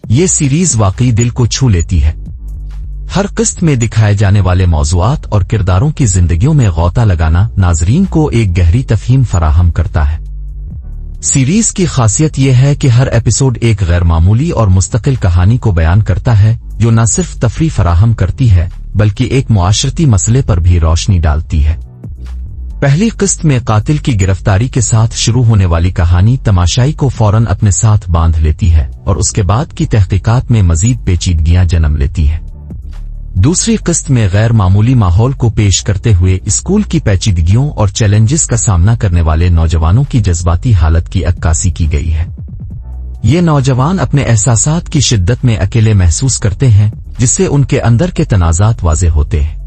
یہ سیریز واقعی دل کو چھو لیتی ہے۔ ہر قسط میں دکھائے جانے والے موضوعات اور کرداروں کی زندگیوں میں غوطہ لگانا ناظرین کو ایک گہری تفہیم فراہم کرتا ہے۔ سیریز کی خاصیت یہ ہے کہ ہر ایپیسوڈ ایک غیر معمولی اور مستقل کہانی کو بیان کرتا ہے جو نہ صرف تفریح فراہم کرتی ہے بلکہ ایک معاشرتی مسئلے پر بھی روشنی ڈالتی ہے۔ پہلی قسط میں قاتل کی گرفتاری کے ساتھ شروع ہونے والی کہانی تماشائی کو فوراً اپنے ساتھ باندھ لیتی ہے اور اس کے بعد کی تحقیقات میں مزید پیچیدگیاں جنم لیتی ہیں۔ دوسری قسط میں غیر معمولی ماحول کو پیش کرتے ہوئے اسکول کی پیچیدگیوں اور چیلنجز کا سامنا کرنے والے نوجوانوں کی جذباتی حالت کی عکاسی کی گئی ہے۔ یہ نوجوان اپنے احساسات کی شدت میں اکیلے محسوس کرتے ہیں جس سے ان کے اندر کے تنازعات واضح ہوتے ہیں۔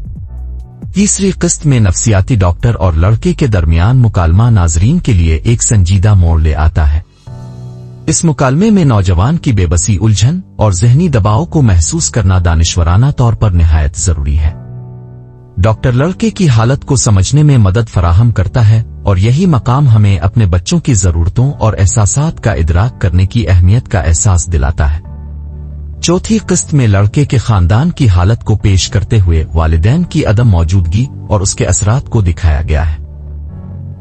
تیسری قسط میں نفسیاتی ڈاکٹر اور لڑکے کے درمیان مکالمہ ناظرین کے لیے ایک سنجیدہ موڑ لے آتا ہے۔ اس مکالمے میں نوجوان کی بے بسی، الجھن اور ذہنی دباؤ کو محسوس کرنا دانشورانہ طور پر نہایت ضروری ہے۔ ڈاکٹر لڑکے کی حالت کو سمجھنے میں مدد فراہم کرتا ہے اور یہی مقام ہمیں اپنے بچوں کی ضرورتوں اور احساسات کا ادراک کرنے کی اہمیت کا احساس دلاتا ہے۔ چوتھی قسط میں لڑکے کے خاندان کی حالت کو پیش کرتے ہوئے والدین کی عدم موجودگی اور اس کے اثرات کو دکھایا گیا ہے۔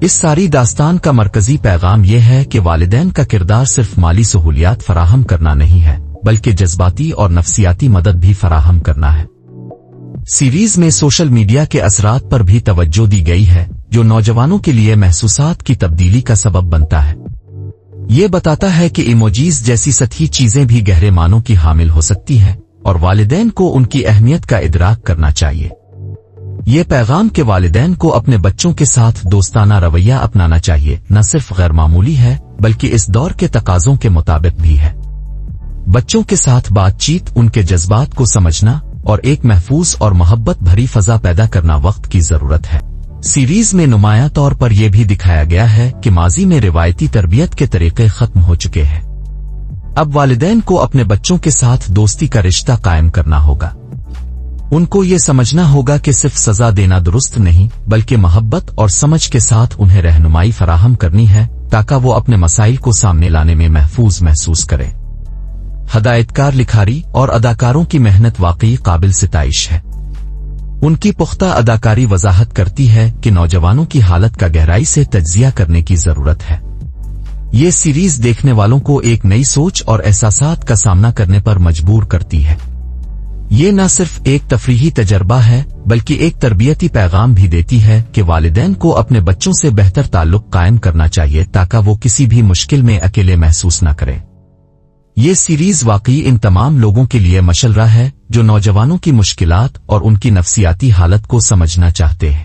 اس ساری داستان کا مرکزی پیغام یہ ہے کہ والدین کا کردار صرف مالی سہولیات فراہم کرنا نہیں ہے بلکہ جذباتی اور نفسیاتی مدد بھی فراہم کرنا ہے۔ سیریز میں سوشل میڈیا کے اثرات پر بھی توجہ دی گئی ہے جو نوجوانوں کے لیے محسوسات کی تبدیلی کا سبب بنتا ہے۔ یہ بتاتا ہے کہ ایموجیز جیسی سطحی چیزیں بھی گہرے معنوں کی حامل ہو سکتی ہیں اور والدین کو ان کی اہمیت کا ادراک کرنا چاہیے۔ یہ پیغام کے والدین کو اپنے بچوں کے ساتھ دوستانہ رویہ اپنانا چاہیے نہ صرف غیر معمولی ہے بلکہ اس دور کے تقاضوں کے مطابق بھی ہے۔ بچوں کے ساتھ بات چیت، ان کے جذبات کو سمجھنا اور ایک محفوظ اور محبت بھری فضا پیدا کرنا وقت کی ضرورت ہے۔ سیریز میں نمایاں طور پر یہ بھی دکھایا گیا ہے کہ ماضی میں روایتی تربیت کے طریقے ختم ہو چکے ہیں۔ اب والدین کو اپنے بچوں کے ساتھ دوستی کا رشتہ قائم کرنا ہوگا۔ ان کو یہ سمجھنا ہوگا کہ صرف سزا دینا درست نہیں بلکہ محبت اور سمجھ کے ساتھ انہیں رہنمائی فراہم کرنی ہے تاکہ وہ اپنے مسائل کو سامنے لانے میں محفوظ محسوس کریں۔ ہدایتکار لکھاری اور اداکاروں کی محنت واقعی قابل ستائش ہے۔ ان کی پختہ اداکاری وضاحت کرتی ہے کہ نوجوانوں کی حالت کا گہرائی سے تجزیہ کرنے کی ضرورت ہے۔ یہ سیریز دیکھنے والوں کو ایک نئی سوچ اور احساسات کا سامنا کرنے پر مجبور کرتی ہے۔ یہ نہ صرف ایک تفریحی تجربہ ہے بلکہ ایک تربیتی پیغام بھی دیتی ہے کہ والدین کو اپنے بچوں سے بہتر تعلق قائم کرنا چاہیے تاکہ وہ کسی بھی مشکل میں اکیلے محسوس نہ کریں۔ یہ سیریز واقعی ان تمام لوگوں کے لیے مشل راہ ہے جو نوجوانوں کی مشکلات اور ان کی نفسیاتی حالت کو سمجھنا چاہتے ہیں۔